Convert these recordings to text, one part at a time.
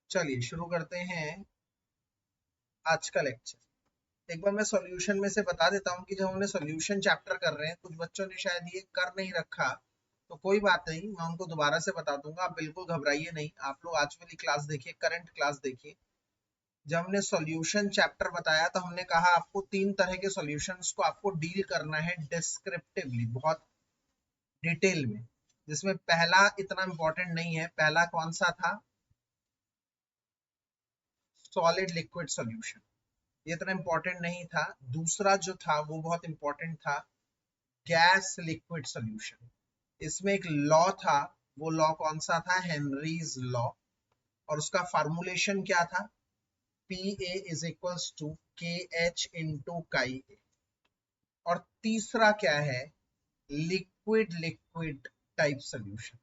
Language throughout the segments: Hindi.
चलिए शुरू करते हैं आज का लेक्चर। एक बार मैं सॉल्यूशन में से बता देता हूँ कि जब हमने सॉल्यूशन चैप्टर कर रहे हैं, कुछ बच्चों ने शायद ये कर नहीं रखा, तो कोई बात नहीं, मैं उनको दोबारा से बता दूंगा। आप बिल्कुल घबराइए नहीं, आप लोग आज वाली क्लास देखिए, करंट क्लास देखिए। जब हमने सॉल्यूशन चैप्टर बताया तो हमने कहा आपको तीन तरह के सॉल्यूशंस को आपको डील करना है डिस्क्रिप्टिवली, बहुत डिटेल में, जिसमें पहला इतना इंपॉर्टेंट नहीं है। पहला कौन सा था? सॉलिड लिक्विड सॉल्यूशन, ये इतना इंपॉर्टेंट नहीं था। दूसरा जो था वो बहुत इंपॉर्टेंट था, गैस लिक्विड सॉल्यूशन। इसमें एक लॉ था, वो लॉ कौन सा था? Henry's law. और उसका फार्मूलेशन क्या था? P A is equals to K H into chi A. और तीसरा क्या है? Liquid liquid type solution,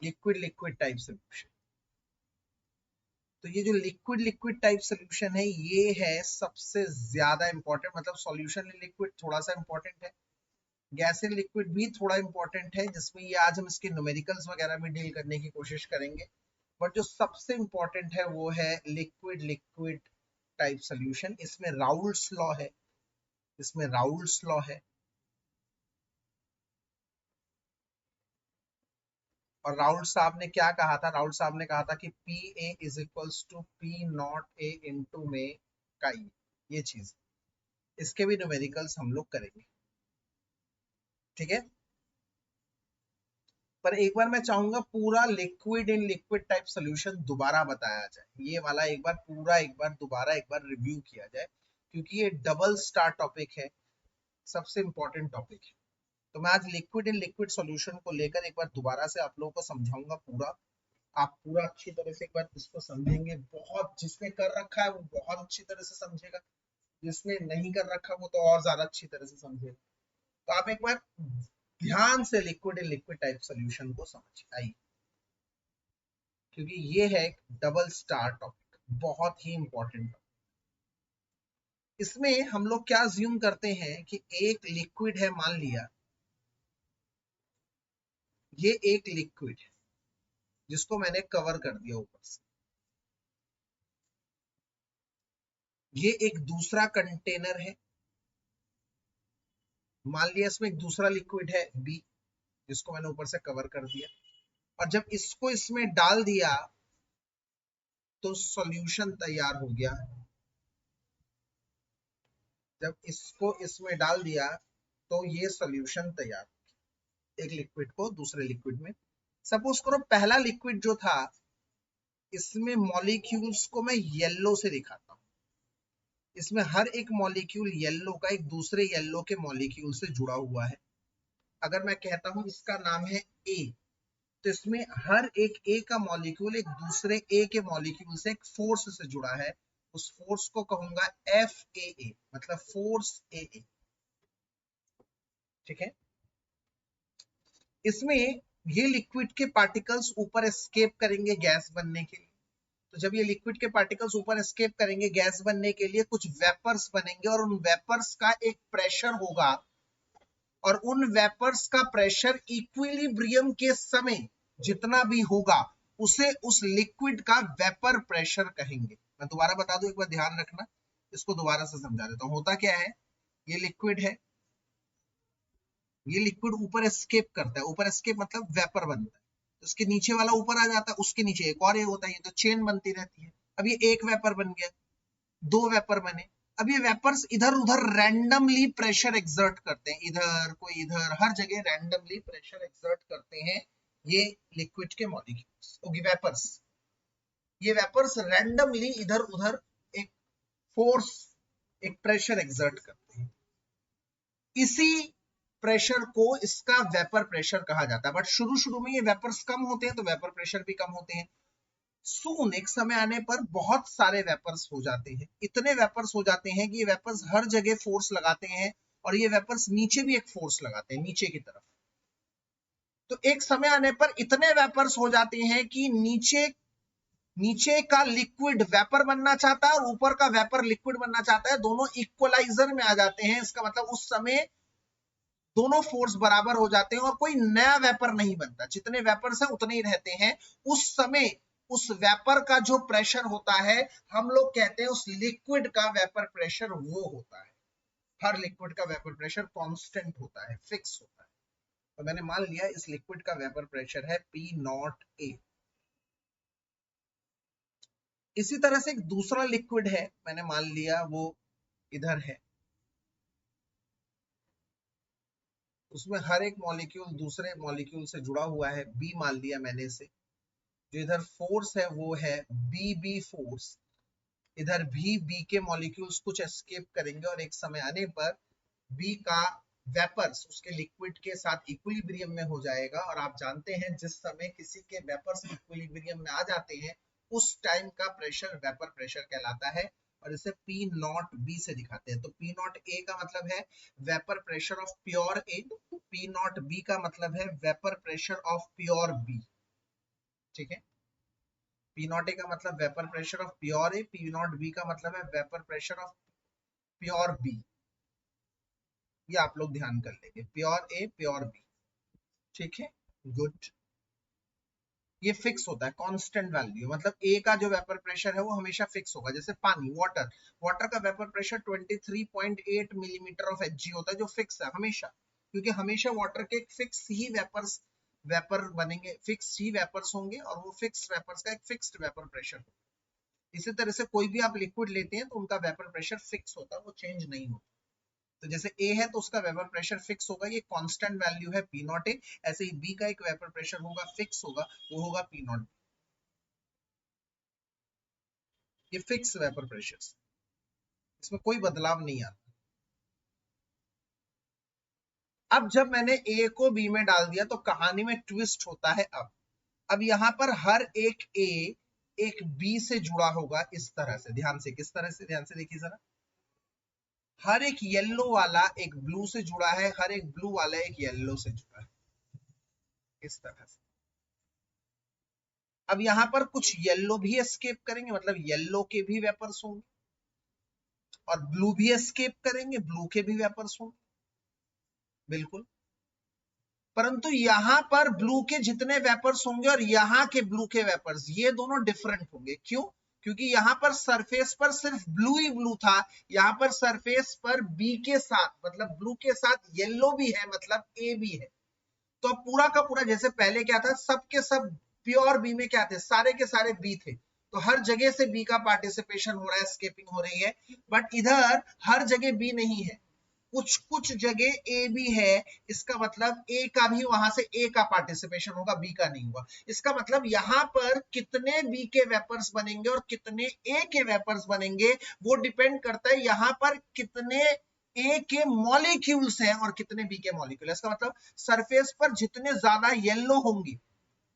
liquid liquid type solution. तो ये जो लिक्विड लिक्विड टाइप सोल्यूशन है, ये है सबसे ज्यादा इंपॉर्टेंट। मतलब सॉल्यूशन इन लिक्विड थोड़ा सा इंपॉर्टेंट है, गैस इन लिक्विड भी थोड़ा इंपॉर्टेंट है, जिसमें ये आज हम इसके न्यूमेरिकल्स वगैरह में डील करने की कोशिश करेंगे। बट जो सबसे इंपॉर्टेंट है वो है लिक्विड लिक्विड टाइप सोल्यूशन। इसमें राउल्ट्स लॉ है, इसमें राउल्ट्स लॉ है। और राउल्ट साहब ने क्या कहा था? राउल्ट साहब ने कहा था कि P A is equals to P not A into में काई, ये चीज। इसके भी न्यूमेरिकल्स हम लोग करेंगे, ठीक है। पर एक बार मैं चाहूंगा पूरा liquid in liquid type solution दोबारा बताया जाए, ये वाला एक बार पूरा, एक बार दोबारा, एक बार रिव्यू किया जाए, क्योंकि ये डबल स्टार टॉपिक है, सबसे इंपॉर्टेंट टॉपिक है। तो मैं आज लिक्विड इन लिक्विड सॉल्यूशन को लेकर एक बार दोबारा से आप लोगों को समझाऊंगा पूरा। आप पूरा अच्छी तरह से एक बार इसको समझेंगे। बहुत, जिसने कर रखा है वो बहुत अच्छी तरह से समझेगा, जिसने नहीं कर रखा वो तो और ज्यादा अच्छी तरह से समझेगा। तो आप एक बार ध्यान से liquid in liquid type solution को समझ आइए, क्योंकि ये है एक डबल स्टार टॉपिक, बहुत ही इंपॉर्टेंट। इसमें हम लोग क्या अज्यूम करते हैं कि एक लिक्विड है, मान लिया ये एक लिक्विड है जिसको मैंने कवर कर दिया ऊपर से। ये एक दूसरा कंटेनर है, मान लिया इसमें एक दूसरा लिक्विड है बी, जिसको मैंने ऊपर से कवर कर दिया। और जब इसको इसमें डाल दिया तो सॉल्यूशन तैयार हो गया। जब इसको इसमें डाल दिया तो ये सॉल्यूशन तैयार, एक लिक्विड को दूसरे लिक्विड में। सपोज करो पहला लिक्विड जो था, इसमें मॉलिक्यूल्स को मैं येलो से दिखाता हूँ। इसमें हर एक मॉलिक्यूल येलो का एक दूसरे येलो के मॉलिक्यूल से जुड़ा हुआ है। अगर मैं कहता हूं इसका नाम है ए, तो इसमें हर एक ए का मॉलिक्यूल एक दूसरे ए के मॉलिक्यूल से एक फोर्स से जुड़ा है। उस फोर्स को कहूंगा एफ ए, मतलब फोर्स ए। ठीक है। इसमें ये लिक्विड के पार्टिकल्स ऊपर एस्केप करेंगे गैस बनने के लिए। तो जब ये लिक्विड के पार्टिकल्स ऊपर एस्केप करेंगे गैस बनने के लिए, कुछ वेपर्स बनेंगे और उन वेपर्स का एक प्रेशर होगा, और उन वेपर्स का प्रेशर इक्विलिब्रियम के समय जितना भी होगा उसे उस लिक्विड का वेपर प्रेशर कहेंगे। मैं दोबारा बता दूं, एक बार ध्यान रखना, इसको दोबारा से समझा देता हूं। होता क्या है, ये लिक्विड है, ये लिक्विड ऊपर एस्केप करता है, ऊपर एस्केप मतलब वेपर बनता है, तो उसके नीचे वाला ऊपर आ जाता है, उसके नीचे एक और ये होता है, ये तो चेन बनती रहती है। अब ये एक वेपर बन गया, दो वेपर बने। अब ये वेपर्स इधर उधर रैंडमली प्रेशर एक्सर्ट करते हैं, इधर कोई इधर, हर जगह रैंडमली प्रेशर एक्सर्ट करते हैं ये लिक्विड के मॉलिक्यूल्स, वेपर्स। ये वेपर्स रैंडमली इधर उधर एक फोर्स, एक प्रेशर एक्सर्ट करते हैं। इसी प्रेशर को इसका वेपर प्रेशर कहा जाता है। बट शुरू शुरू में ये वेपर्स कम होते हैं तो वेपर प्रेशर भी कम होते हैं। सून, एक समय आने पर बहुत सारे वेपर्स हो जाते हैं, इतने वेपर्स हो जाते हैं कि ये वेपर्स हर जगह फोर्स लगाते हैं, और ये वेपर्स नीचे भी एक फोर्स लगाते हैं, नीचे की तरफ। तो एक समय आने पर इतने वेपर्स हो जाते हैं कि नीचे नीचे का लिक्विड वेपर बनना चाहता है और ऊपर का वेपर लिक्विड बनना चाहता है, दोनों इक्वलाइजर में आ जाते हैं। इसका मतलब उस समय दोनों फोर्स बराबर हो जाते हैं और कोई नया वेपर नहीं बनता, जितने वेपर्स हैं उतने ही रहते हैं। उस समय उस वेपर का जो प्रेशर होता है, हम लोग कहते हैं उस लिक्विड का वेपर प्रेशर वो होता है। हर लिक्विड का वेपर प्रेशर कांस्टेंट होता है, फिक्स होता है। तो मैंने मान लिया इस लिक्विड का वेपर प्रेशर है P नॉट A। इसी तरह से एक दूसरा लिक्विड है, मैंने मान लिया वो इधर है, उसमें हर एक मॉलिक्यूल दूसरे मॉलिक्यूल से जुड़ा हुआ है, B मान लिया मैंने इसे। जो इधर फोर्स है वो है BB फोर्स। इधर भी B के मॉलिक्यूल्स कुछ एस्केप करेंगे और एक समय आने पर B का वेपर्स उसके लिक्विड के साथ इक्विलिब्रियम में हो जाएगा। और आप जानते हैं जिस समय किसी के वेपर्स इक्विलिब्रियम में आ जाते हैं उस टाइम का प्रेशर वेपर प्रेशर कहलाता है, और इसे P नॉट B से दिखाते हैं। तो P नॉट A का मतलब है vapour pressure of pure A, P not B का मतलब है vapour pressure of pure B। ठीक है, P नॉट A का मतलब vapour pressure of pure A, P not B का मतलब है vapour pressure of pure B। ये आप लोग ध्यान कर लेंगे, प्योर A प्योर B। ठीक है, गुड। ये फिक्स होता है, कांस्टेंट वैल्यू, मतलब ए का जो वेपर प्रेशर है वो हमेशा फिक्स होगा। जैसे पानी, वाटर, वाटर का vapour pressure 23.8 millimetre of Hg होता है, जो फिक्स है हमेशा, क्योंकि हमेशा वाटर के फिक्स ही वेपर्स वेपर बनेंगे, फिक्स ही वेपर्स होंगे और वो फिक्स वेपर्स का एक फिक्स्ड वेपर प्रेशर होगा। इसी तरह से कोई भी आप लिक्विड लेते हैं तो उनका वेपर प्रेशर फिक्स होता है, वो चेंज नहीं होता। तो जैसे A है तो उसका वेपर प्रेशर फिक्स होगा, ये कांस्टेंट वैल्यू है P नॉट A। ऐसे ही B का एक वेपर प्रेशर होगा, फिक्स होगा, वो होगा P नॉट। ये फिक्स वेपर प्रेशर, इसमें कोई बदलाव नहीं आता। अब जब मैंने A को B में डाल दिया तो कहानी में ट्विस्ट होता है। अब यहां पर हर एक A एक B से जुड़ा होगा इस तरह से, ध्यान से, किस तरह से, ध्यान से देखिए जरा। हर एक येलो वाला एक ब्लू से जुड़ा है, हर एक ब्लू वाला एक येलो से जुड़ा है, इस तरह से। अब यहां पर कुछ येलो भी एस्केप करेंगे, मतलब येलो के भी वेपर्स होंगे, और ब्लू भी एस्केप करेंगे, ब्लू के भी वेपर्स होंगे, बिल्कुल। परंतु यहां पर ब्लू के जितने वेपर्स होंगे और यहां के ब्लू के वेपर्स, ये दोनों डिफरेंट होंगे। क्यों? क्योंकि यहां पर सरफेस पर सिर्फ ब्लू ही ब्लू था, यहां पर सरफेस पर बी के साथ, मतलब ब्लू के साथ येलो भी है, मतलब ए भी है। तो अब पूरा का पूरा, जैसे पहले क्या था, सबके सब प्योर बी में क्या थे, सारे के सारे बी थे, तो हर जगह से बी का पार्टिसिपेशन हो रहा है, स्केपिंग हो रही है। बट इधर हर जगह बी नहीं है, कुछ कुछ जगह ए भी है। इसका मतलब ए का भी वहां से ए का पार्टिसिपेशन होगा, बी का नहीं होगा। इसका मतलब यहां पर कितने बी के वेपर्स बनेंगे और कितने ए के वेपर्स बनेंगे, वो डिपेंड करता है यहां पर कितने ए के मॉलिक्यूल्स हैं और कितने बी के मॉलिक्यूल। इसका मतलब सरफेस पर जितने ज्यादा येलो होंगे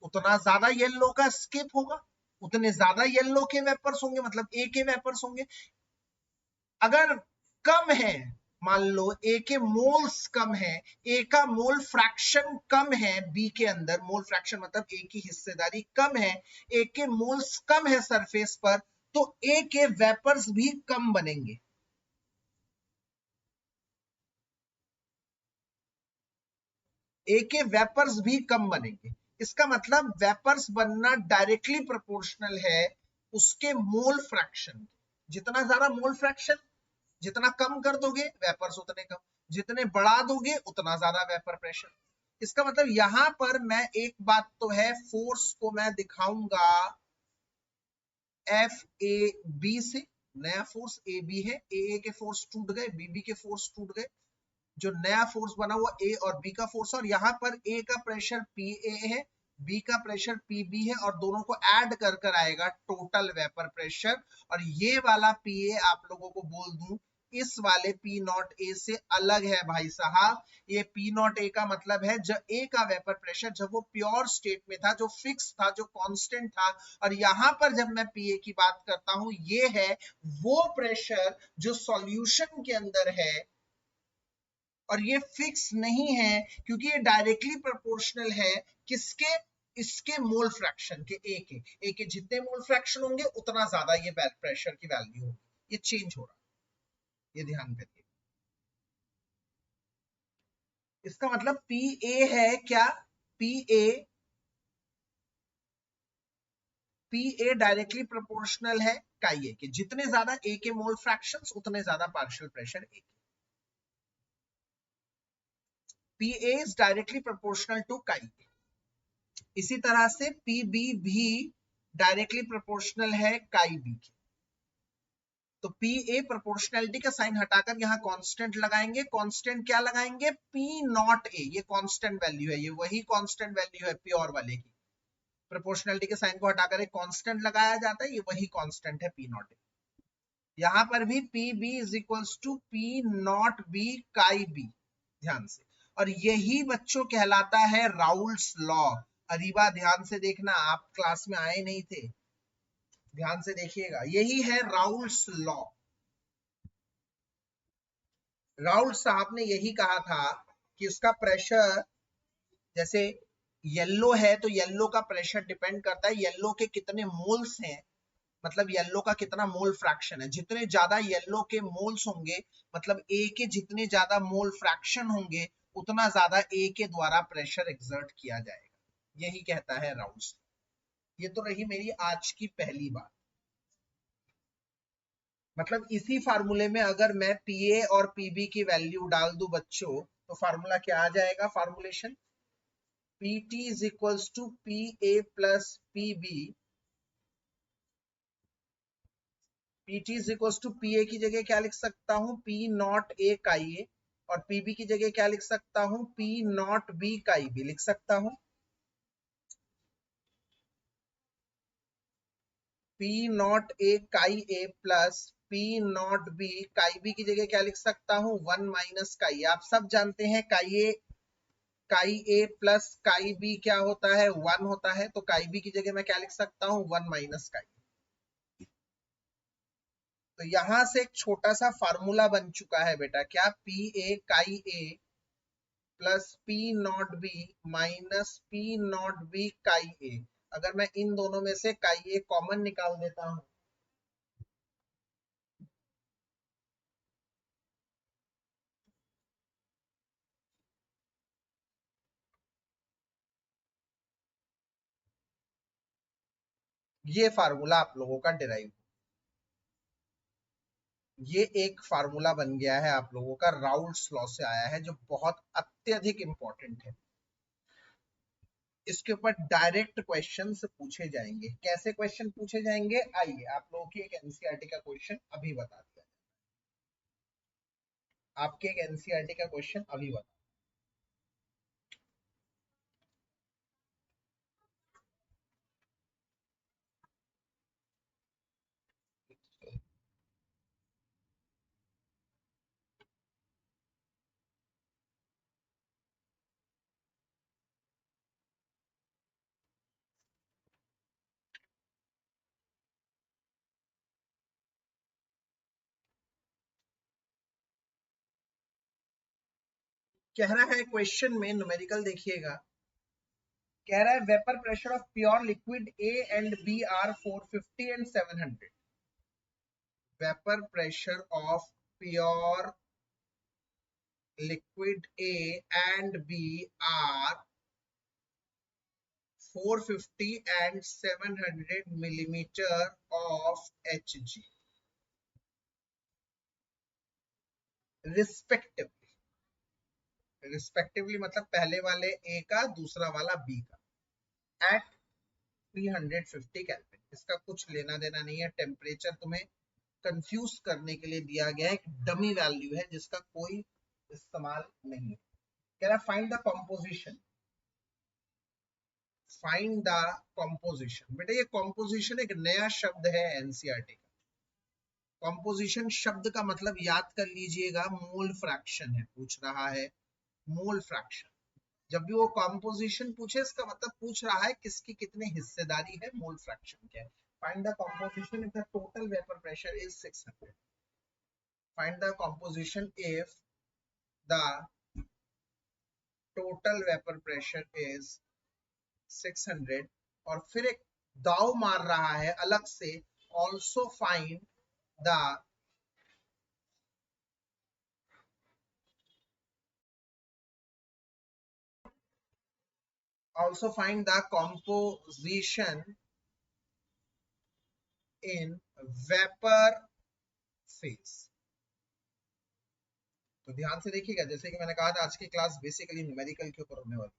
उतना ज्यादा येलो का स्केप होगा, उतने ज्यादा येलो के वेपर्स होंगे, मतलब ए के वेपर्स होंगे। अगर कम है, मान लो ए के मोल्स कम है, ए का मोल फ्रैक्शन कम है, बी के अंदर मोल फ्रैक्शन मतलब ए की हिस्सेदारी कम है, ए के मोल्स कम है सरफेस पर, तो ए के वेपर्स भी कम बनेंगे। ए के वेपर्स भी कम बनेंगे। इसका मतलब वेपर्स बनना डायरेक्टली प्रोपोर्शनल है उसके मोल फ्रैक्शन। जितना ज्यादा मोल फ्रैक्शन, जितना कम कर दोगे वेपर्स उतने कम, जितने बढ़ा दोगे उतना ज्यादा वेपर प्रेशर। इसका मतलब यहां पर मैं एक बात तो है, फोर्स को मैं दिखाऊंगा एफ ए बी से, नया फोर्स ए बी है, ए के फोर्स टूट गए, बी के फोर्स टूट गए, जो नया फोर्स बना हुआ ए और बी का फोर्स, और यहां पर ए का प्रेशर पी ए है, बी का प्रेशर पी बी है, और दोनों को ऐड कर कर आएगा टोटल वेपर प्रेशर। और ये वाला पी ए आप लोगों को बोल दूं, इस वाले पी नॉट ए से अलग है भाई साहब। ये पी नॉट ए का मतलब है जब ए का वेपर प्रेशर जब वो प्योर स्टेट में था, जो फिक्स था, जो कांस्टेंट था, और यहां पर जब मैं पी ए की बात करता हूं, ये है वो प्रेशर जो सॉल्यूशन के अंदर है, और ये फिक्स नहीं है क्योंकि ये डायरेक्टली प्रोपोर्शनल है किसके, इसके मोल फ्रैक्शन के, ए के जितने मोल फ्रैक्शन होंगे उतना ज्यादा ये प्रेशर की वैल्यू होगी। ये चेंज हो रहा है, ये ध्यान करिए। इसका मतलब पी ए है क्या, पी ए, पी ए डायरेक्टली प्रोपोर्शनल है काई ए के, जितने ज्यादा ए के मोल फ्रैक्शंस उतने ज्यादा पार्शियल प्रेशर ए के। P A is directly proportional to chi A. इसी तरह से पी बी भी डायरेक्टली प्रोपोर्शनल है काई बी के। तो पी ए प्रोपोर्शनैलिटी का साइन हटाकर यहाँ कांस्टेंट लगाएंगे। कांस्टेंट क्या लगाएंगे, पी नॉट ए, ये कांस्टेंट वैल्यू है, ये वही कांस्टेंट वैल्यू है प्योर वाले की। प्रोपोर्शनैलिटी के साइन को हटाकर एक कांस्टेंट लगाया जाता है, ये वही कांस्टेंट है पी नॉट ए। यहां पर भी P B is equals to P not B chi B, ध्यान से। और यही बच्चों कहलाता है राउल्स लॉ। अरीबा ध्यान से देखना, आप क्लास में आए नहीं थे, ध्यान से देखिएगा, यही है राउल्स लॉ। राउल्ट साहब ने यही कहा था कि उसका प्रेशर, जैसे येलो है तो येलो का प्रेशर डिपेंड करता है येलो के कितने मोल्स हैं, मतलब येलो का कितना मोल फ्रैक्शन है। जितने ज्यादा येलो के मोल्स होंगे, मतलब ए के जितने ज्यादा मोल फ्रैक्शन होंगे, उतना ज्यादा ए के द्वारा प्रेशर एक्सर्ट किया जाएगा, यही कहता है राउल्ट। ये तो रही मेरी आज की पहली बात। मतलब इसी फार्मूले में अगर मैं पीए और पीबी की वैल्यू डाल दूं बच्चों, तो फार्मूला क्या आ जाएगा, formulation PT is equals to P A plus PB. PT is equals to P A की जगह क्या लिख सकता हूं, P not A chi A, और पीबी की जगह क्या लिख सकता हूं, P not B chi B लिख सकता हूं। P not A chi A plus P not B chi B की जगह क्या लिख सकता हूं, 1 माइनस काई। आप सब जानते हैं काई ए प्लस काई बी क्या होता है, 1 होता है। तो काई बी की जगह मैं क्या लिख सकता हूं, 1 माइनस काई। तो यहां से एक छोटा सा फार्मूला बन चुका है बेटा, क्या, P A chi A plus P not B minus P not B chi A. अगर मैं इन दोनों में से काई ए कॉमन निकाल देता हूं, ये फार्मूला आप लोगों का डिराइव, ये एक फार्मूला बन गया है आप लोगों का, राउल्ट्स लॉ से आया है, जो बहुत अत्यधिक इंपॉर्टेंट है। इसके ऊपर डायरेक्ट क्वेश्चन पूछे जाएंगे। कैसे क्वेश्चन पूछे जाएंगे, आइए आप लोगों की एक एनसीईआरटी का क्वेश्चन अभी बता दिया, आपके एक एनसीईआरटी का क्वेश्चन अभी बता। कह रहा है क्वेश्चन में, न्यूमेरिकल देखिएगा, कह रहा है vapour pressure of pure liquid A and B are 450 and 700। Vapour pressure of pure liquid A and B are 450 and 700 millimetre of Hg respectively. Respectively मतलब पहले वाले ए का, दूसरा वाला बी का, एट 350 केल्विन। इसका कुछ लेना देना नहीं है, टेम्परेचर तुम्हें कंफ्यूज करने के लिए दिया गया है, एक डमी वैल्यू है जिसका कोई इस्तेमाल नहीं है। कह रहा find the composition, find the composition. बेटा ये कॉम्पोजिशन एक नया शब्द है एनसीईआरटी का। कॉम्पोजिशन शब्द का मतलब याद कर लीजिएगा, मोल फ्रैक्शन है, पूछ रहा है मोल फ्रैक्शन। जब भी वो कॉम्पोजिशन पूछे, इसका मतलब पूछ रहा है किसकी कितनी हिस्सेदारी है, मोल फ्रैक्शन क्या है। Find the composition if the total vapour pressure is 600। Find the composition if the total vapor pressure is 600। और फिर एक दाव मार रहा है अलग से, also find the also find the composition in vapor phase। तो ध्यान से देखिएगा, जैसे कि मैंने कहा था आज की क्लास बेसिकली न्यूमेरिकल के ऊपर होने वाली।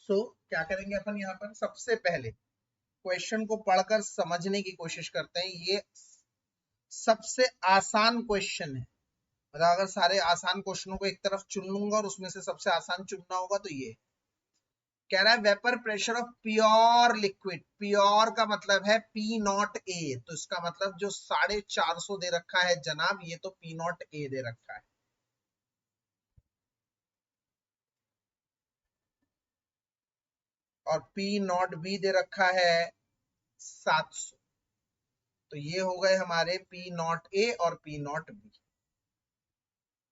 सो क्या करेंगे अपन यहाँ पर, सबसे पहले क्वेश्चन को पढ़कर समझने की कोशिश करते हैं। ये सबसे आसान क्वेश्चन है, मतलब अगर सारे आसान क्वेश्चनों को एक तरफ चुन लूंगा और उसमें से सबसे आसान चुनना होगा तो ये कह रहा है vapour pressure of pure liquid. Pure का मतलब है पी नॉट ए, तो इसका मतलब जो 450 दे रखा है जनाब, ये तो पी नॉट ए दे रखा है। और पी नॉट बी दे रखा है 700। तो ये हो गए हमारे पी नॉट ए और पी नॉट बी।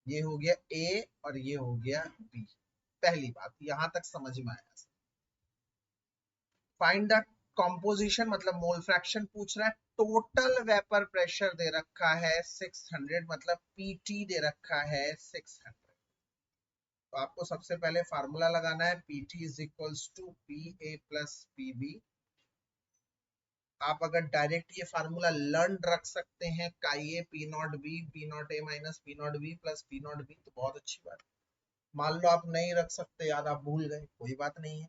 ये हो गया ए और ये हो गया बी। पहली बात यहां तक समझ में आया। फाइंड द कॉम्पोजिशन मतलब मोल फ्रैक्शन पूछ रहा है। टोटल वेपर प्रेशर दे रखा है 600, मतलब पीटी दे रखा है 600। तो आपको सबसे पहले फार्मूला लगाना है, PT is equals to P A plus P B. आप अगर डायरेक्ट ये फार्मूला लर्न रख सकते हैं, काई A P not be, P not a minus P not be plus P not be, तो बहुत अच्छी बात है। मान लो आप नहीं रख सकते याद, आप भूल गए, कोई बात नहीं है,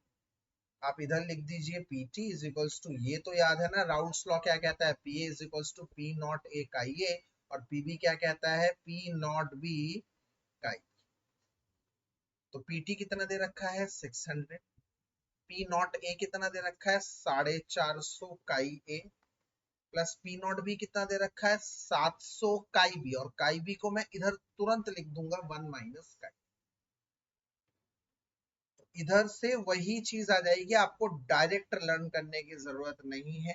आप इधर लिख दीजिए P T is equals to, ये तो याद है ना राउल्ट्स लॉ क्या कहता है, P A is equals to P not A chi A, और पी बी क्या कहता है, पी नॉट बी काई। तो पी टी कितना दे रखा है 600, पी नॉट ए कितना दे रखा है 450 काई A, plus P not be कितना दे रखा है 700 काई बी, और काई बी को मैं इधर तुरंत लिख दूंगा 1 माइनस काई। इधर से वही चीज आ जाएगी, आपको डायरेक्ट लर्न करने की जरूरत नहीं है।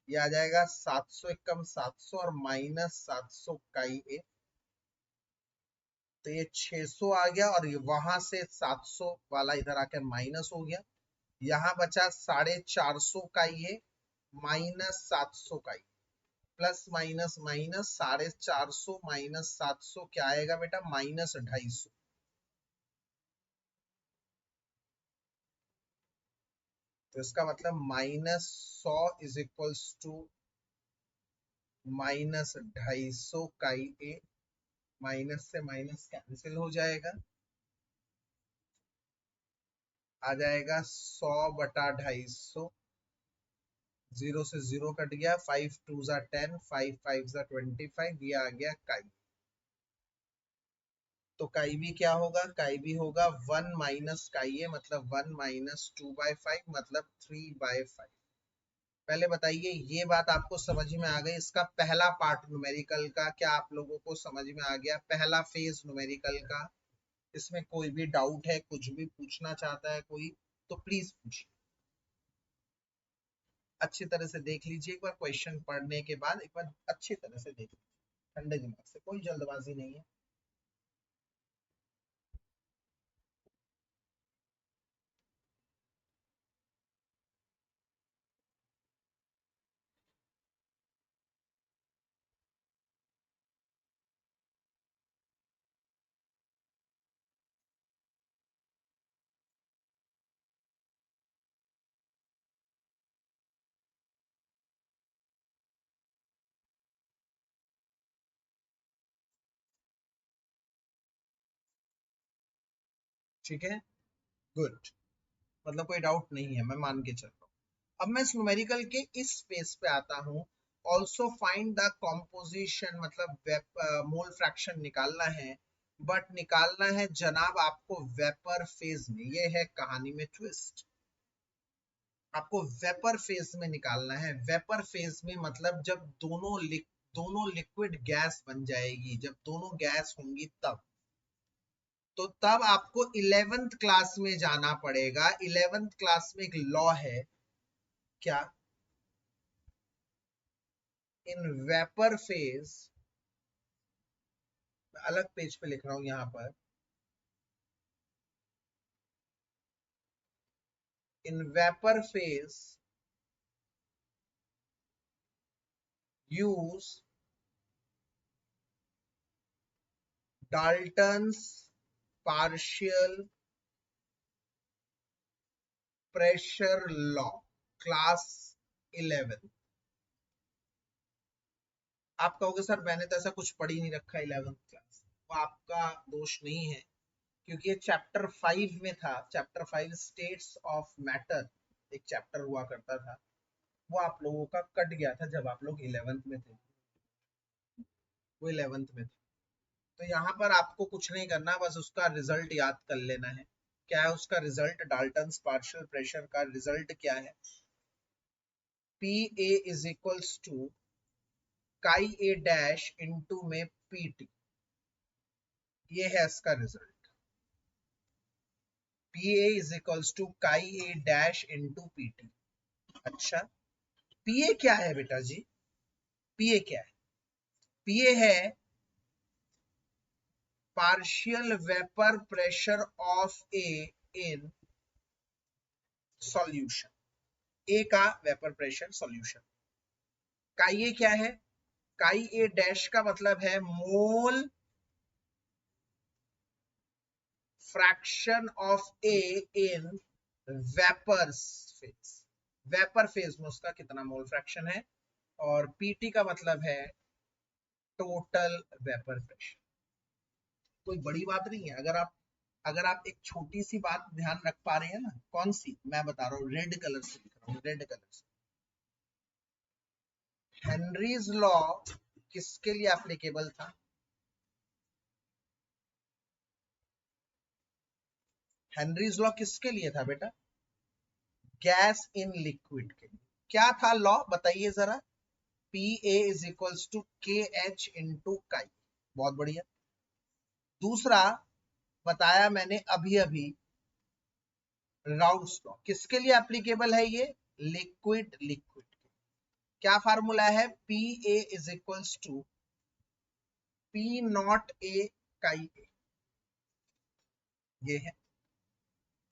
ये आ जाएगा 700 एकम 700 और माइनस 700 काई ए, तो ये 600 आ गया, और ये वहां से 700 वाला इधर आकर माइनस हो गया। यहाँ बचा 450 काई ए माइनस 700 काई, प्लस माइनस माइनस 450 माइनस 700 क्या आएगा बेटा, माइनस 250। तो इसका मतलब minus 100 is equals to minus 250 chi A. Minus से माइनस कैंसिल हो जाएगा, आ जाएगा 100/250। 0 से 0 कट गया, 5 2 जा 10, 5 5 जा 25, ये आ गया काई। तो काई भी क्या होगा, काई भी होगा 1 माइनस काई ए, मतलब 1 माइनस 2/5, मतलब 3/5। पहले बताइए ये बात आपको समझ में आ गई, इसका पहला पार्ट न्यूमेरिकल का क्या आप लोगों को समझ में आ गया, पहला फेज न्यूमेरिकल का। इसमें कोई भी डाउट है, कुछ भी पूछना चाहता है कोई, तो प्लीज पूछिए। अच्छी तरह से देख लीजिए, एक बार क्वेश्चन पढ़ने के बाद एक बार अच्छी तरह से देख लीजिए, ठंडे दिमाग से, कोई जल्दबाजी नहीं है। ठीक है, गुड, मतलब कोई डाउट नहीं है, मैं मान के चल रहा हूँ। अब मैं इस न्यूमेरिकल के इस पेज पे आता हूँ। ऑल्सो फाइंड द कॉम्पोजिशन, मतलब मोल फ्रैक्शन निकालना है, बट निकालना है जनाब आपको वेपर फेज में। ये है कहानी में ट्विस्ट, आपको वेपर फेज में निकालना है। वेपर फेज में मतलब जब दोनों लिक्विड गैस बन जाएगी, जब दोनों गैस होंगी तब। तो तब आपको 11th क्लास में जाना पड़ेगा। 11th क्लास में एक लॉ है, क्या, इन वेपर फेज, अलग पेज पे लिख रहा हूं यहां पर, इन vapour phase use Dalton's partial pressure law class 11। आप कहोगे सर मैंने तो ऐसा कुछ पढ़ ही नहीं रखा 11th क्लास। वो आपका दोष नहीं है, क्योंकि ये चैप्टर 5 में था। चैप्टर 5 स्टेट्स ऑफ मैटर एक चैप्टर हुआ करता था, वो आप लोगों का कट गया था जब आप लोग 11th में थे। वो 11th में थे। तो यहाँ पर आपको कुछ नहीं करना, बस उसका रिजल्ट याद कर लेना है। क्या है उसका रिजल्ट? डाल्टन्स पार्शियल प्रेशर का रिजल्ट क्या है? P A is equals to chi A dash into में पी टी। ये है इसका result. P A is equals to chi A dash into P T. अच्छा, पी ए क्या है बेटा जी? पी ए क्या है? पी ए है partial vapour pressure of A in solution. A का वेपर प्रेशर सॉल्यूशन। काई ए क्या है? काई ए डैश का मतलब है मोल fraction of A in vapour phase. Vapour phase में उसका कितना मोल फ्रैक्शन है। और पीटी का मतलब है टोटल वेपर प्रेशर। कोई बड़ी बात नहीं है। अगर आप एक छोटी सी बात ध्यान रख पा रहे हैं ना, कौन सी मैं बता रहा हूँ, रेड कलर से लिख रहा हूँ, रेड कलर से। हेनरीज लॉ किसके लिए एप्लीकेबल था? हेनरीज लॉ किसके लिए था बेटा? गैस इन लिक्विड के लिए। क्या था लॉ बताइए जरा? P A is equals to K H into chi. बहुत बढ़िया। दूसरा बताया मैंने अभी अभी, राउल्स लॉ किसके लिए एप्लीकेबल है ये? Liquid liquid. क्या फार्मूला है? P A is equals to P not A chi A. ये है।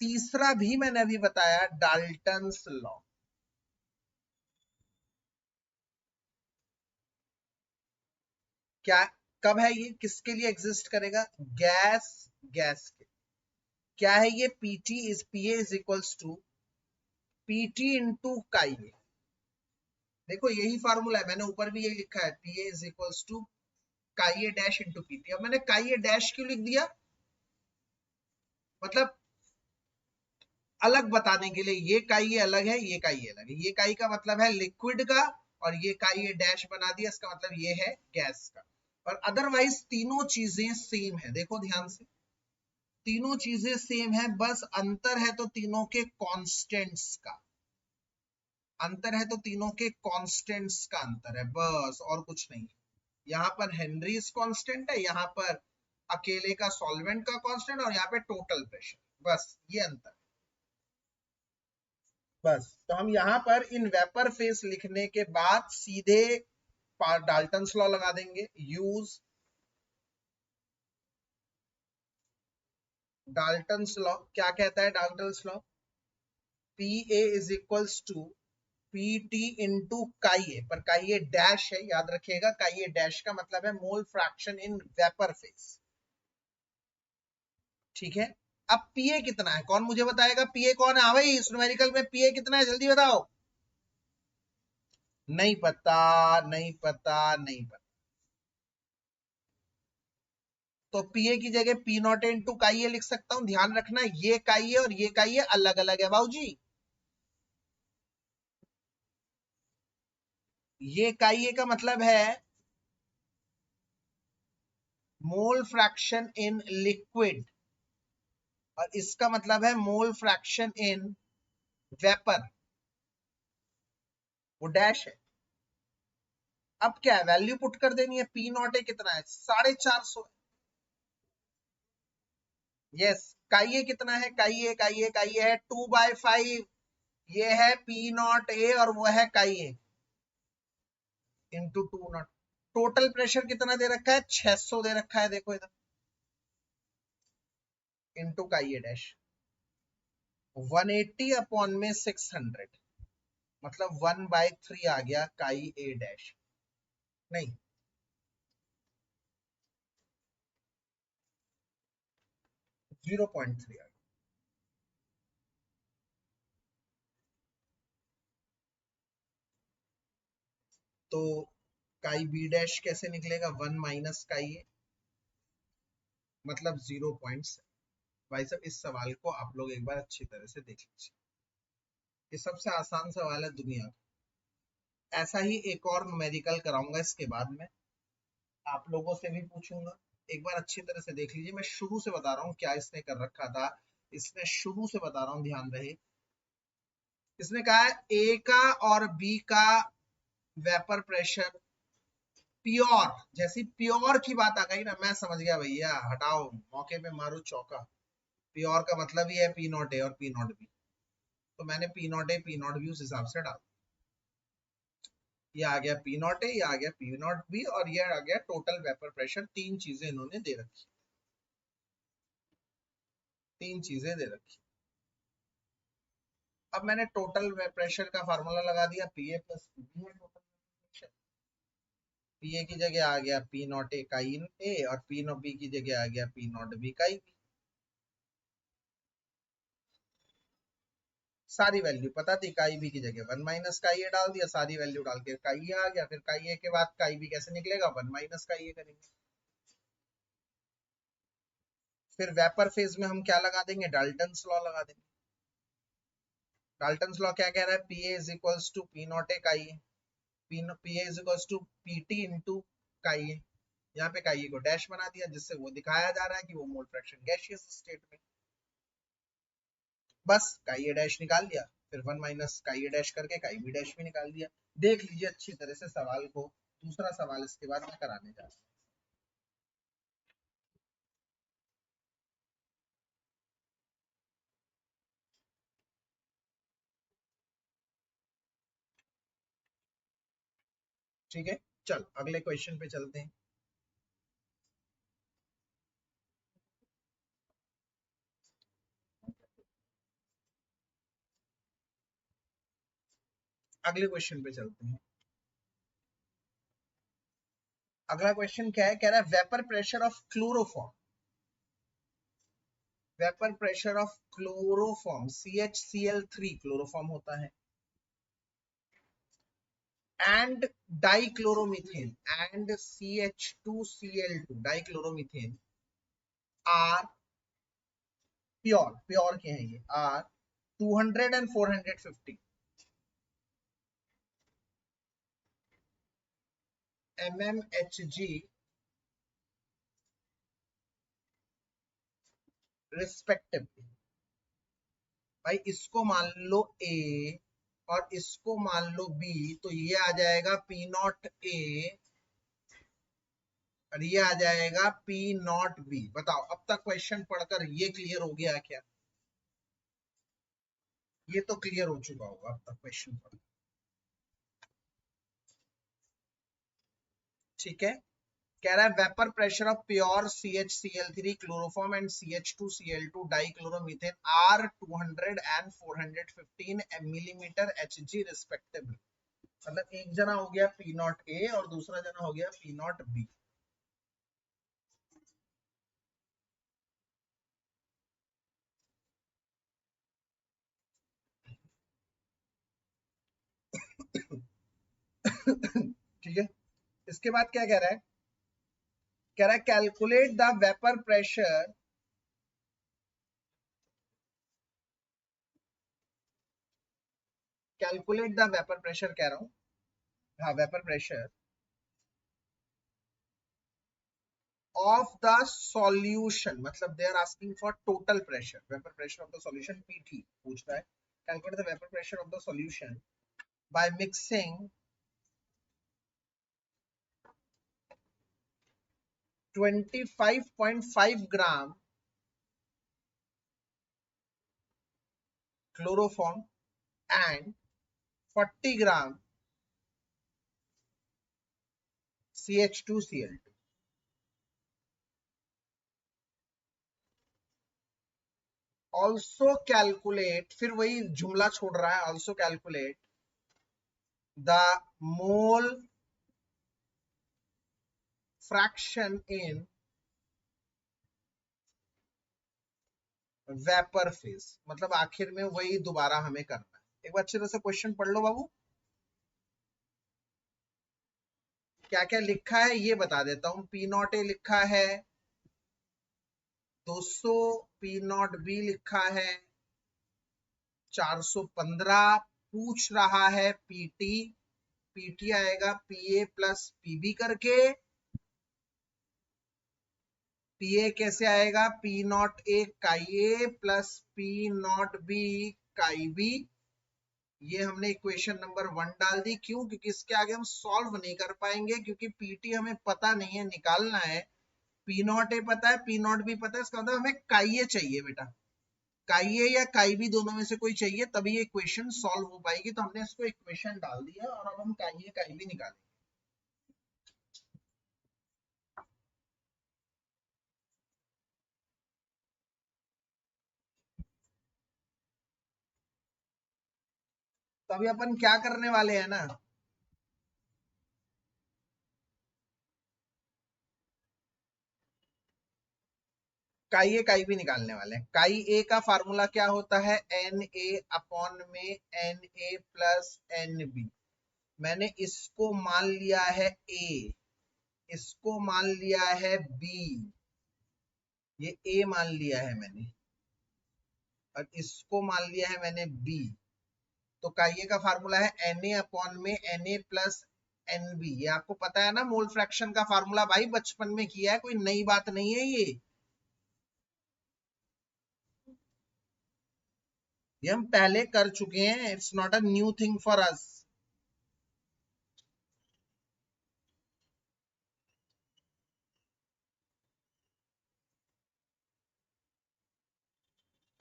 तीसरा भी मैंने अभी बताया, डाल्टन्स लॉ। क्या कब है ये? किसके लिए एग्जिस्ट करेगा? गैस गैस के। क्या है ये? PT is P A is equals to PT into chi A. देखो यही फार्मूला है, मैंने ऊपर भी यही लिखा है, P A is equals to chi A dash into PT. अब मैंने काई ए डैश क्यों लिख दिया? मतलब अलग बताने के लिए, ये काई अलग है, ये काई अलग है। ये काई का मतलब है लिक्विड का, और ये काई डैश बना दिया, इसका मतलब ये है गैस का। और अदरवाइज तीनों चीजें सेम है। देखो ध्यान से, तीनों चीजें सेम है, बस अंतर है तो तीनों के कांस्टेंट्स का अंतर है, तो तीनों के कांस्टेंट्स का अंतर है, बस और कुछ नहीं। यहाँ पर हेनरीज कांस्टेंट है, यहाँ पर अकेले का सॉल्वेंट का कांस्टेंट, और यहाँ पे टोटल प्रेशर। बस ये अंतर। बस तो हम यहाँ पर इन वेपर फेस लिखने के बाद सीधे डाल्टन्स लॉ लगा देंगे। Use Dalton's law. क्या कहता है Dalton's law? P A is equals to P T into chi A, पर काई ए डैश है, याद रखिएगा। काई ए डैश का मतलब है मोल फ्रैक्शन इन वेपर फेस। ठीक है। अब पीए कितना है, कौन मुझे बताएगा? पीए कौन है? हाँ भाई, इस न्यूमेरिकल में पीए कितना है, जल्दी बताओ। नहीं पता, नहीं पता, नहीं पता। तो पीए की जगह पी नॉट इंटू काई ए लिख सकता हूं। ध्यान रखना, ये काई ए और ये काई ए अलग अलग है बाबूजी। ये काई ए का मतलब है मोल फ्रैक्शन इन लिक्विड, और इसका मतलब है मोल फ्रैक्शन इन वेपर। वो डैश है। अब क्या है? वैल्यू पुट कर देनी है। पी नॉट ए कितना है? 450। यस। काई कितना है? काई है 2/5। ये है पी नॉट ए और वो है काई ए इंटू 2 नॉट। टोटल प्रेशर कितना दे रखा है? 600 दे रखा है, देखो इधर, into chi A dash 180 upon में 600, मतलब 1/3 आ गया काई ए डैश। नहीं, 0.3 आ गया। तो काई बी डैश कैसे निकलेगा, 1 माइनस काई ए, मतलब 0.7। भाई साहब इस सवाल को आप लोग एक बार अच्छी तरह से देख लीजिए, ये सबसे आसान सवाल है दुनिया का। ऐसा ही एक और न्यूमेरिकल कराऊंगा इसके बाद में, आप लोगों से भी पूछूंगा, एक बार अच्छी तरह से देख लीजिए। मैं शुरू से बता रहा हूँ क्या इसने कर रखा था, इसने शुरू से बता रहा हूँ, ध्यान रहे। इसने कहा है ए का और बी का वेपर प्रेशर प्योर, जैसी प्योर की बात आ गई ना, मैं समझ गया भैया, हटाओ मौके पे मारो चौका। प्योर का मतलब ही है पी नॉट ए और पी नॉट बी, तो मैंने P not A P not be उस हिसाब से डाला। ये आ गया पी नॉट ए, ये आ गया पी नॉट बी, और ये आ गया टोटल वेपर प्रेशर। तीन चीजें इन्होंने दे रखी, तीन चीजें दे रखी। अब मैंने टोटल प्रेशर का फार्मूला लगा दिया, P A plus P B है टोटल प्रेशर। पी ए की जगह आ गया P not A chi A, और पी नॉट बी की जगह आ गया P not B chi B. सारी वैल्यू पता थी, काई बी की जगह 1 माइनस काई ए डाल दिया, सारी वैल्यू डाल के काई ए आ गया। फिर काई ए के बाद काई बी कैसे निकलेगा, 1 माइनस काई ए करेंगे। फिर वेपर फेज में हम क्या लगा देंगे, डाल्टन्स लॉ लगा देंगे। डाल्टन्स लॉ क्या कह रहा है, P A is equals to P not A chi A, P A is equals to P T into chi A. यहाँ पे काई ए को डैश बना दिया, जिससे वो दिखाया जा रहा है कि वो मोल फ्रैक्शन गैसियस स्टेट में। बस काई ए डैश निकाल लिया, फिर 1 माइनस काई ए डैश करके काई बी डैश भी निकाल दिया। देख लीजिए अच्छी तरह से सवाल को, दूसरा सवाल इसके बाद मैं कराने जा रहा हूँ। ठीक है, चल अगले क्वेश्चन पे चलते हैं। अगले क्वेश्चन पे चलते हैं। अगला क्वेश्चन क्या है, कह रहा है vapour pressure of chloroform, vapour pressure of chloroform CHCl3 chloroform होता है, and dichloromethane and CH2Cl2 dichloromethane are pure, pure के हैं ये, आर 200 and 450 mmHg रिस्पेक्टिवली। भाई इसको मान लो ए और इसको मान लो बी, तो ये आ जाएगा पी नॉट ए और ये आ जाएगा पी नॉट बी। बताओ अब तक क्वेश्चन पढ़कर ये क्लियर हो गया क्या, ये तो क्लियर हो चुका होगा अब तक क्वेश्चन पढ़। ठीक है, कह रहा है vapour pressure of pure CHCl3 chloroform and CH2Cl2 dichloromethane are 200 and 415 millimetre Hg respectively. मतलब एक जना हो गया पी नॉट ए और दूसरा जना हो गया पी नॉट बी। ठीक है, इसके बाद क्या कह रहा है, कह रहा है calculate the vapour pressure, calculate the vapour pressure कह रहा हूं, हाँ vapour pressure of the solution, मतलब they are asking for total pressure, vapour pressure of the solution PT पूछ रहा है। Calculate the vapour pressure of the solution by mixing 25.5 gram chloroform and 40 gram CH2Cl2। Also calculate, फिर वही जुमला छोड़ रहा है, also calculate the mole fraction in vapour phase. मतलब आखिर में वही दोबारा हमें करना है। एक बार अच्छे तरह से क्वेश्चन पढ़ लो बाबू। क्या क्या लिखा है ये बता देता हूं। पी नॉट ए लिखा है 200, पी नॉट बी लिखा है 415, पूछ रहा है पीटी, पीटी आएगा पीए प्लस पीबी करके। पीए कैसे आएगा, P not A chi A plus P not B chi B. ये हमने इक्वेशन नंबर 1 डाल दी। क्यों? क्योंकि इसके आगे हम सॉल्व नहीं कर पाएंगे, क्योंकि पीटी हमें पता नहीं है, निकालना है। पी नॉट ए पता है, पी नॉट बी पता है, इसका मतलब हमें काई ए चाहिए बेटा। काई ए या काई बी दोनों में से कोई चाहिए, तभी ये इक्वेशन सॉल्व हो पाएगी। तो हमने इसको इक्वेशन डाल दिया और अब हम काई ए काई बी निकालेंगे। तो अभी अपन क्या करने वाले हैं ना, काई ए काई बी निकालने वाले हैं। काई ए का फार्मूला क्या होता है, एन ए अपॉन में N A plus N B. मैंने इसको मान लिया है ए, इसको मान लिया है बी, ये ए मान लिया है मैंने, और इसको मान लिया है मैंने बी। तो काई ए का फार्मूला है एन ए अपॉन में N A plus N B. ये आपको पता है ना, मोल फ्रैक्शन का फार्मूला भाई, बचपन में किया है, कोई नई बात नहीं है ये हम पहले कर चुके हैं। It's not a new thing for us.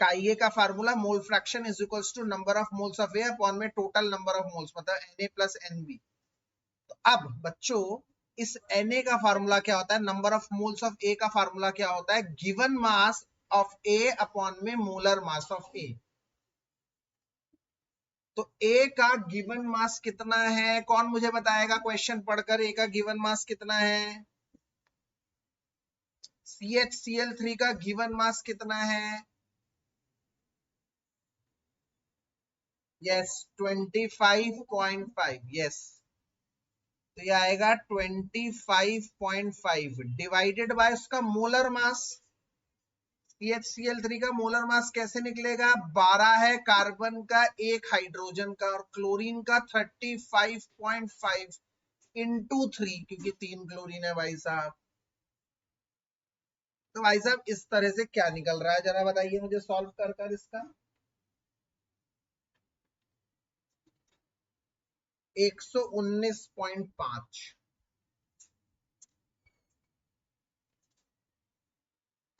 Chi A का formula mole fraction is equals to number of moles of A upon में टोटल नंबर ऑफ मोल्स, मतलब N A plus N B. तो अब बच्चों, इस Na का फार्मूला क्या होता है, नंबर ऑफ मोल्स ऑफ ए का फार्मूला क्या होता है, given mass of A upon में मोलर मास ऑफ ए। तो ए का गिवन मास कितना है, कौन मुझे बताएगा क्वेश्चन पढ़कर, ए का गिवन मास कितना है। CHCl3 का गिवन मास कितना है, यस 25.5, यस। तो ये आएगा 25.5 डिवाइडेड बाय उसका मोलर मास। CHCl3 का मोलर मास कैसे निकलेगा, 12 है कार्बन का, एक हाइड्रोजन का, और क्लोरीन का 35.5 इंटू 3, क्योंकि 3 क्लोरीन है भाई साहब। तो भाई साहब इस तरह से क्या निकल रहा है, जरा बताइए मुझे सॉल्व कर कर इसका। 119.5।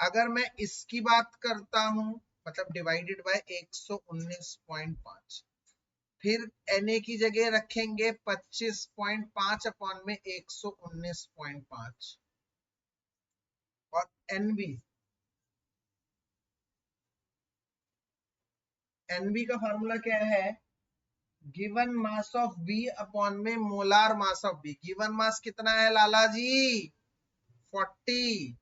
अगर मैं इसकी बात करता हूं, मतलब डिवाइडेड बाय 119.5, फिर Na की जगह रखेंगे 25.5 अपॉन में 119.5, और Nb, Nb का फार्मूला क्या है, given mass of B upon में molar mass of B. Given mass कितना है लाला जी, 40।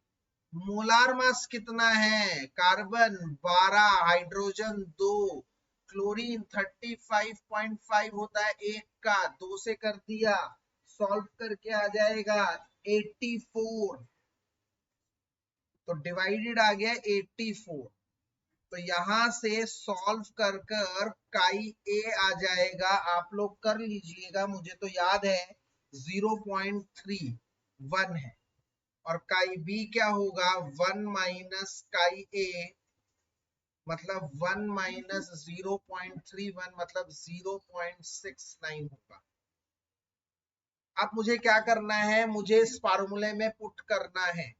मोलार मास कितना है, कार्बन 12, हाइड्रोजन 2, क्लोरीन 35.5 होता है एक का, 2 से कर दिया, सॉल्व करके आ जाएगा 84। तो डिवाइडेड आ गया 84। तो यहां से सॉल्व कर कर काई ए आ जाएगा, आप लोग कर लीजिएगा, मुझे तो याद है 0.31 है। और काई बी क्या होगा, 1 माइनस काई ए, मतलब 1 माइनस 0.31 मतलब 0.69 होगा। अब मुझे क्या करना है, मुझे इस फार्मूले में पुट करना है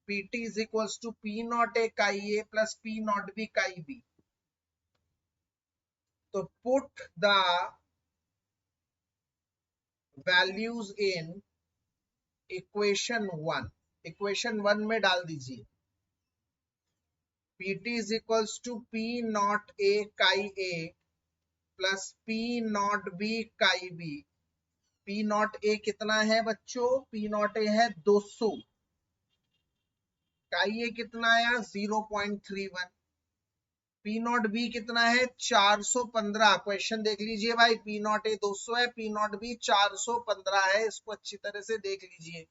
Pt is equals to P naught A chi A plus P naught B chi B. तो put the values in equation 1, equation 1 में डाल दीजिए। Pt is equals to P naught A chi A plus P naught B chi B। P naught A कितना है बच्चों, P naught A है 200, chi A कितना आया 0.31, पी नॉट बी कितना है 415। क्वेश्चन देख लीजिए भाई, पी नॉट ए 200 है, पी नॉट बी 415 है, इसको अच्छी तरह से देख लीजिए।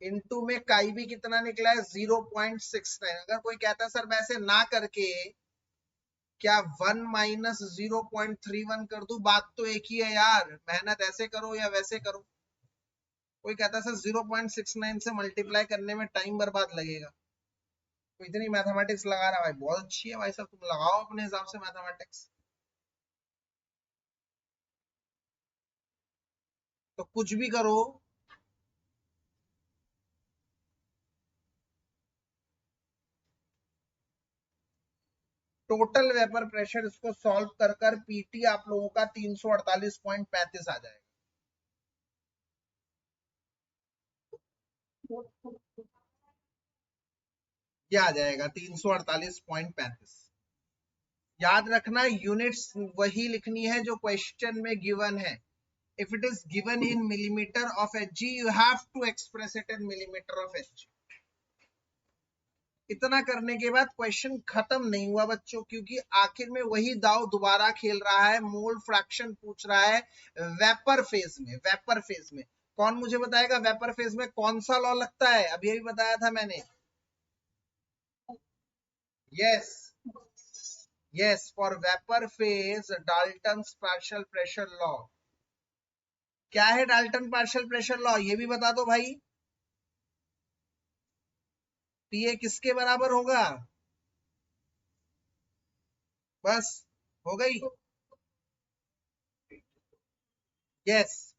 इनटू में काई भी कितना निकला है 0.69। अगर कोई कहता है सर वैसे ना करके क्या 1 माइनस 0.31 कर दूं, बात तो एक ही है यार, मेहनत ऐसे करो या वैसे करो। कोई कहता है सर 0.69 से मल्टीप्लाई करने में टाइम बर्बाद लगेगा, तो इतनी मैथमेटिक्स लगा रहा है भाई, बहुत अच्छी है भाई साहब, तुम लगाओ अपने हिसाब से मैथमेटिक्स। तो कुछ भी करो, टोटल वेपर प्रेशर इसको सॉल्व कर कर पीटी आप लोगों का 348.35 आ जाएगा। ये आ जाएगा 348.35। याद रखना यूनिट्स वही लिखनी है जो क्वेश्चन में गिवन है। If it is given in millimeter of Hg, you have to express it in millimeter of Hg. इतना करने के बाद क्वेश्चन खत्म नहीं हुआ बच्चों, क्योंकि आखिर में वही दाव दोबारा खेल रहा है, मोल फ्रैक्शन पूछ रहा है वेपर फेज में। वेपर फेज में कौन मुझे बताएगा, वेपर फेज में कौन सा लॉ लगता है, अभी अभी बताया था मैंने। Yes yes, for vapour phase Dalton partial pressure law. क्या है डाल्टन पार्शियल प्रेशर लॉ, ये भी बता दो भाई। पीए किसके बराबर होगा, बस हो गई। यस,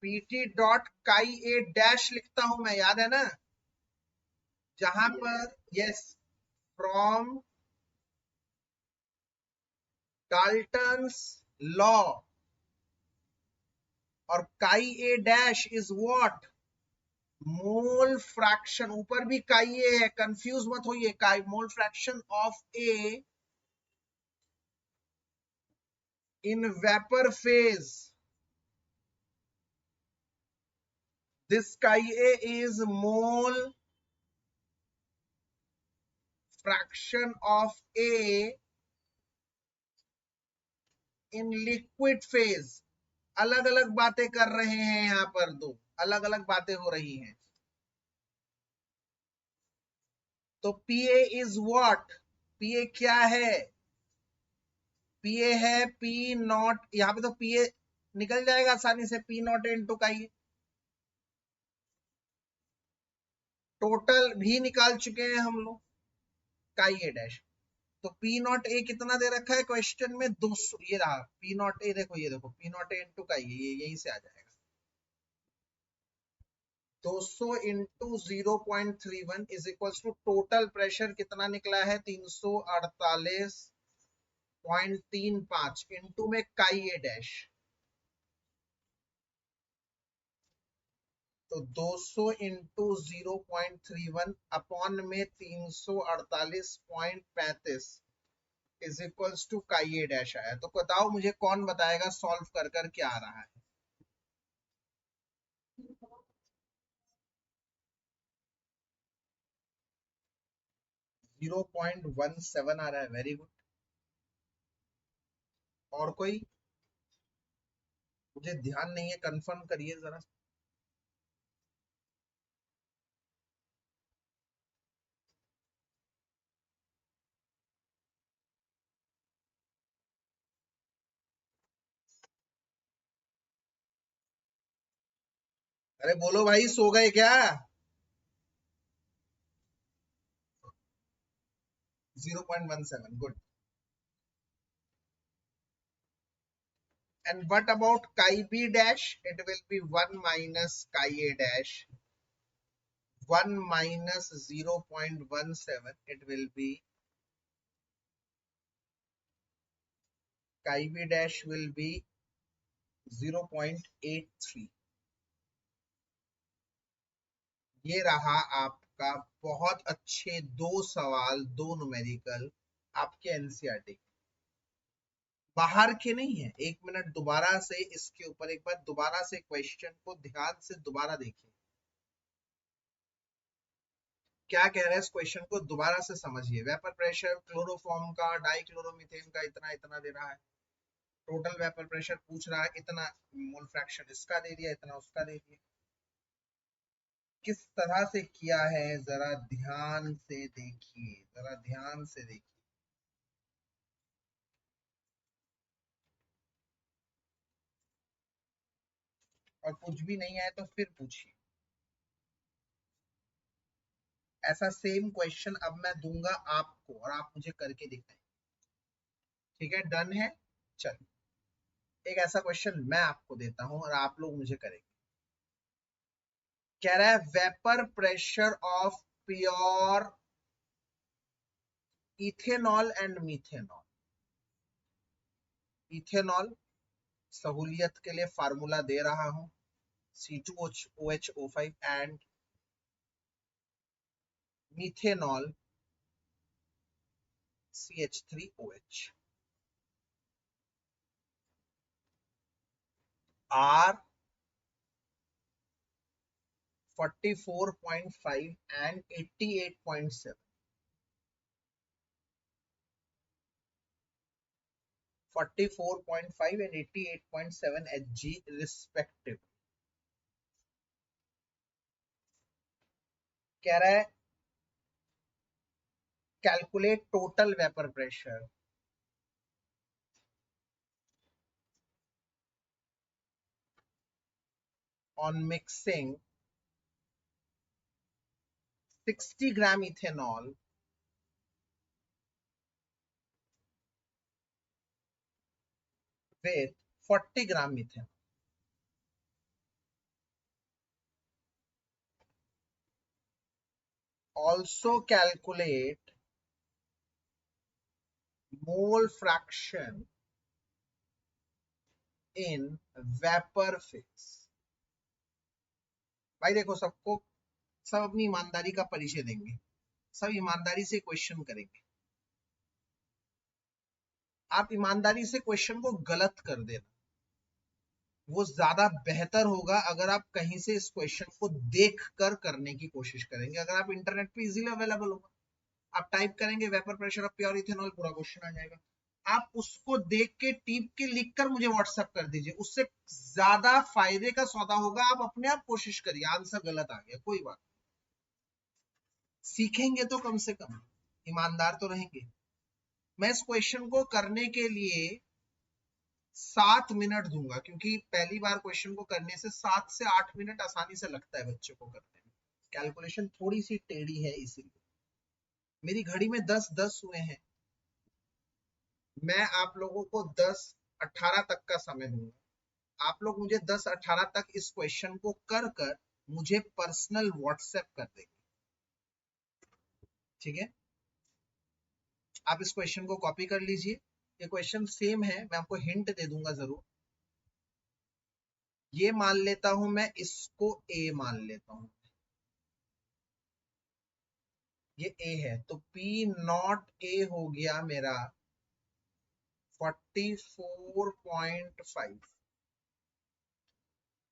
पीटी डॉट काई ए डैश लिखता हूं मैं, याद है ना, जहां पर यस फ्रॉम डाल्टन्स लॉ, और chi A dash is what, mole fraction. ऊपर भी काई ए है, कंफ्यूज मत होइए, chi mole fraction of A in vapour phase. This chi A is mole fraction of A in liquid phase. अलग अलग बातें कर रहे हैं यहां पर, दो अलग अलग बातें हो रही हैं। तो पीए इज व्हाट, पीए क्या है, पीए है पी नॉट, यहां पे तो पीए निकल जाएगा आसानी से, पी नॉट इंटू का ही टोटल भी निकाल चुके हैं हम लोग, काई ए डैश। तो पी नॉट ए कितना दे रखा है क्वेश्चन में 200, ये रहा पी नॉट ए, देखो ये देखो पी नॉट ए इंटू का ये यहीं से आ जाएगा 200 into 0.31 is equal to total pressure कितना निकला है 348.35 इंटू में काई ए डैश। तो 200 इंटू 0.31 अपॉन में 348.35 is equals to chi A dash आया। तो बताओ मुझे कौन बताएगा सॉल्व कर कर क्या आ रहा है। 0.17 आ रहा है, वेरी गुड। और कोई, मुझे ध्यान नहीं है, कंफर्म करिए जरा। अरे बोलो भाई, सो गए क्या। 0.17, good. And what about chi b dash? It will be 1 minus chi a dash. 1 minus 0.17. It will be chi b dash will be 0.83. ये रहा आपका बहुत अच्छे दो सवाल, दो न्यूमेरिकल आपके एनसीईआरटी। बाहर के नहीं है। 1 मिनट दोबारा से इसके ऊपर एक बार दोबारा से क्वेश्चन को ध्यान से दोबारा देखिए, क्या कह रहा है इस क्वेश्चन को दोबारा से समझिए। वेपर प्रेशर क्लोरोफॉर्म का, डाइक्लोरोमीथेन का इतना इतना दे रहा है, टोटल वेपर प्रेशर पूछ रहा है इतना, मोल फ्रैक्शन इसका दे दिया, इतना उसका दे दिया। किस तरह से किया है जरा ध्यान से देखिए, जरा ध्यान से देखिए। और कुछ भी नहीं आए तो फिर पूछिए। ऐसा सेम क्वेश्चन अब मैं दूंगा आपको और आप मुझे करके दिखाएं। ठीक है, डन है। चलिए, एक ऐसा क्वेश्चन मैं आपको देता हूं और आप लोग मुझे करेंगे। कह रहा है vapour pressure of pure ethanol and methanol. Ethanol सहूलियत के लिए फार्मूला दे रहा हूं, C2OH5 and methanol CH3OH are 44.5 and 88.7, 44.5 and 88.7 Hg respective। कह रहा है calculate total vapour pressure on mixing 60 gram ethanol with 40 gram methanol। Also calculate mole fraction in vapor phase। भाई देखो, सबको सब अपनी ईमानदारी का परिचय देंगे, सब ईमानदारी से क्वेश्चन करेंगे। आप ईमानदारी से क्वेश्चन को गलत कर देना, वो ज्यादा बेहतर होगा अगर आप कहीं से इस क्वेश्चन को देख कर करने की कोशिश करेंगे। अगर आप इंटरनेट पे इजीली अवेलेबल होगा, आप टाइप करेंगे vapour pressure of pure ethanol, पूरा क्वेश्चन आ जाएगा। आप उसको देख के टीप के लिख कर मुझे व्हाट्सएप कर दीजिए, उससे ज्यादा फायदे का सौदा होगा। आप अपने आप कोशिश करिए, आंसर गलत आ गया कोई बात, सीखेंगे तो कम से कम, ईमानदार तो रहेंगे। मैं इस क्वेश्चन को करने के लिए 7 मिनट दूंगा, क्योंकि पहली बार क्वेश्चन को करने से 7 से 8 मिनट आसानी से लगता है बच्चे को करने में। कैलकुलेशन थोड़ी सी टेढ़ी है, इसीलिए मेरी घड़ी में 10-10 हुए हैं। मैं आप लोगों को 10-18 तक का समय दूंगा, आप लोग मुझे 10-18 तक इस क्वेश्चन को कर कर मुझे पर्सनल व्हाट्सएप कर देंगे। ठीक है, आप इस क्वेश्चन को कॉपी कर लीजिए। ये क्वेश्चन सेम है, मैं आपको हिंट दे दूंगा जरूर। ये मान लेता हूं मैं, इसको ए मान लेता हूं, ये ए है, तो P नॉट ए हो गया मेरा 44.5,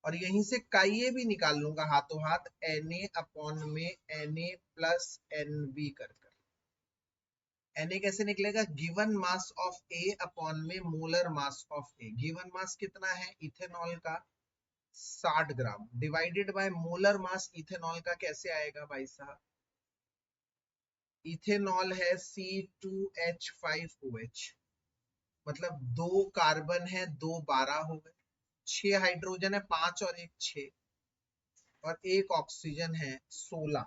और यहीं से काइए भी निकाल लूंगा हाथों हाथ, Na अपॉन में Na प्लस Nb कर कर। Na कैसे निकलेगा, given mass of A upon में molar mass of A. Given mass कितना है इथेनॉल का, 60 gram, divided by molar mass ethanol का कैसे आएगा भाई साहब, इथेनॉल है C2H5OH, मतलब 2 कार्बन है, 2 12 हो गए, 6 हाइड्रोजन है, 5 और 1 6, और 1 ऑक्सीजन है 16,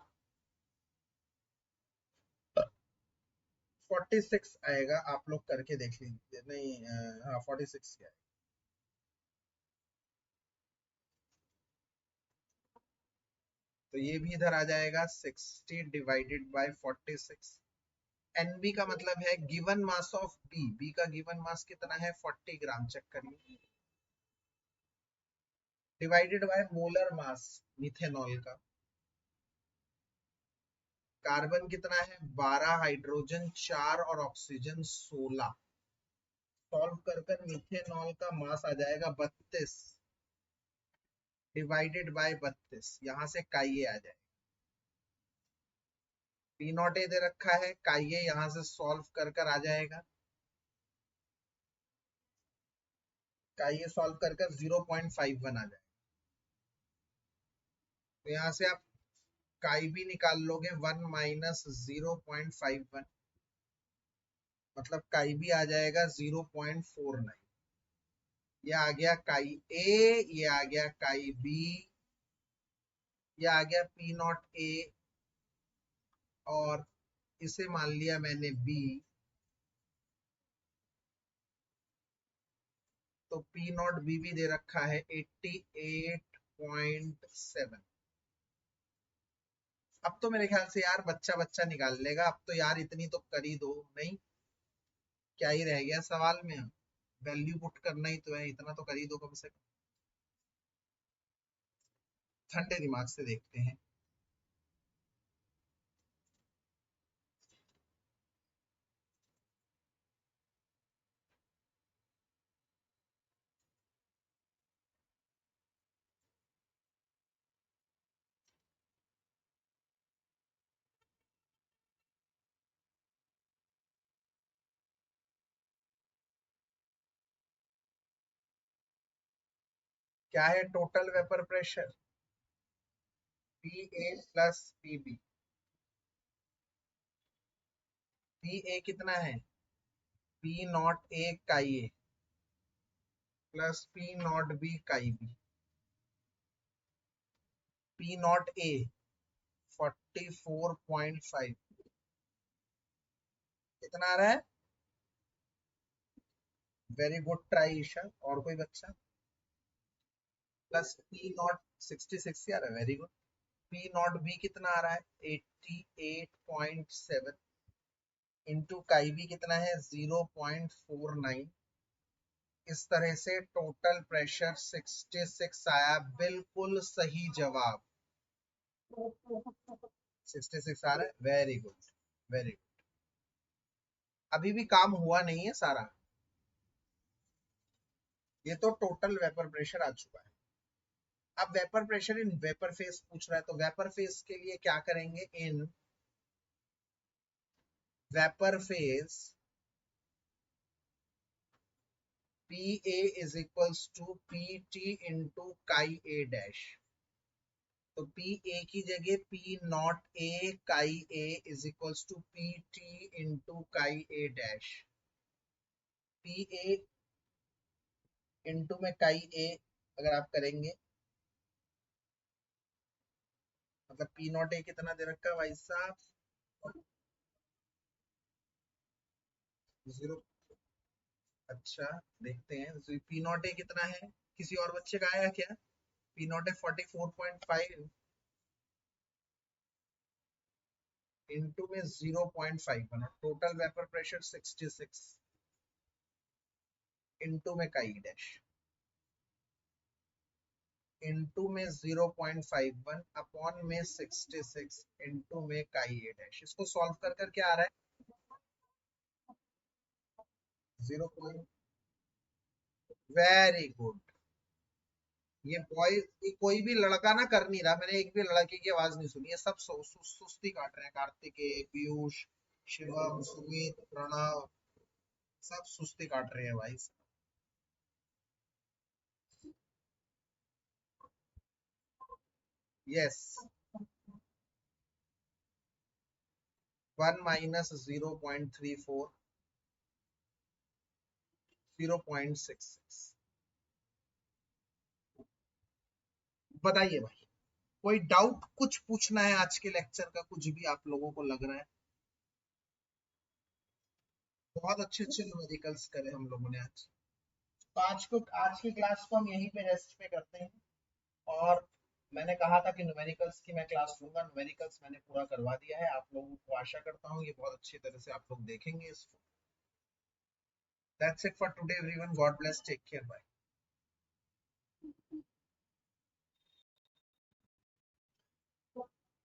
46 आएगा। आप लोग करके देख लीजिए, नहीं हाँ 46 क्या है। तो ये भी इधर आ जाएगा 60 डिवाइडेड बाय 46। एनबी का मतलब है given mass of B, B का गिवन मास कितना है 40 ग्राम, चेक करिए, divided by molar mass methanol का, कार्बन कितना है 12, हाइड्रोजन 4 और ऑक्सीजन 16, सॉल्व कर कर मिथेनॉल का मास आ जाएगा 32 डिवाइडेड बाय 32, यहां से काइए आ जाएगा। पी नॉट ए दे रखा है, काइए यहां से सॉल्व कर कर आ जाएगा। काइए सॉल्व कर कर 0.51 आ जाएगा। तो यहां से आप काई भी निकाल लोगे 1 माइनस 0.51, मतलब काई भी आ जाएगा 0.49। ये आ गया काई ए, ये आ गया काई बी, ये आ गया पी नॉट ए, और इसे मान लिया मैंने बी, तो पी नॉट बी भी दे रखा है 88.7। अब तो मेरे ख्याल से यार बच्चा बच्चा निकाल लेगा, अब तो यार इतनी तो कर ही दो। नहीं, क्या ही रह गया सवाल में, वैल्यू पुट करना ही तो है, इतना तो कर ही दो कम से कम। ठंडे दिमाग से देखते हैं। क्या है total vapour pressure? P A plus P B. P A कितना है? P not A chi A plus P not B chi B. P not A 44.5 कितना आ रहा है? Very good try Isha. और कोई बच्चा? प्लस पी नॉट 66 आ रहा है, very good. P not be कितना आ रहा है? 88.7 इंटू काई बी कितना है? 0.49। इस तरह से टोटल प्रेशर 66 आया, बिल्कुल सही जवाब। 66 आ रहा है, वेरी गुड, वेरी गुड। अभी भी काम हुआ नहीं है सारा, ये तो टोटल वेपर प्रेशर आ चुका है। अब vapour pressure in vapour phase पूछ रहा है, तो वेपर फेज के लिए क्या करेंगे? In vapour phase P A is equals to P T into chi A dash. तो पी ए की जगह P not A chi A is equals to P T into chi A dash. P A into में काई ए अगर आप करेंगे, मतलब पी नॉट ए कितना दे रखा है भाई साहब? 0। अच्छा, देखते हैं पी नॉट ए कितना है, किसी और बच्चे का आया क्या? पी नॉट ए 44.5 इंटू में 0.5 बना, टोटल वेपर प्रेशर 66 इंटू में काई डैश, इंटू में 0.51 अपॉन में 66 इंटू में काई ए डैश। इसको सॉल्व कर कर क्या आ रहा है? 0. Very good. ये बॉय, कोई भी लड़का ना कर नहीं रहा, मैंने एक भी लड़के की आवाज नहीं सुनी है, सब सुस्ती काट रहे हैं। कार्तिकेय, पीयूष, शिवम, सुमित, प्रणव, सब सुस्ती काट रहे हैं भाई। यस। 1 माइनस 0.34, 0.66। बताइए भाई, कोई डाउट कुछ पूछना है आज के लेक्चर का? कुछ भी आप लोगों को लग रहा है? बहुत अच्छे अच्छे न्यूमेरिकल्स करे हम लोगों ने आज। तो आज की क्लास को हम यहीं पे रेस्ट पे करते हैं। और मैंने कहा था कि न्यूमेरिकल्स की मैं क्लास लूंगा, न्यूमेरिकल्स मैंने पूरा करवा दिया है आप लोगों को। आशा करता हूँ ये बहुत अच्छी तरह से आप लोग देखेंगे इसको। That's it for today everyone, God bless, take care, bye.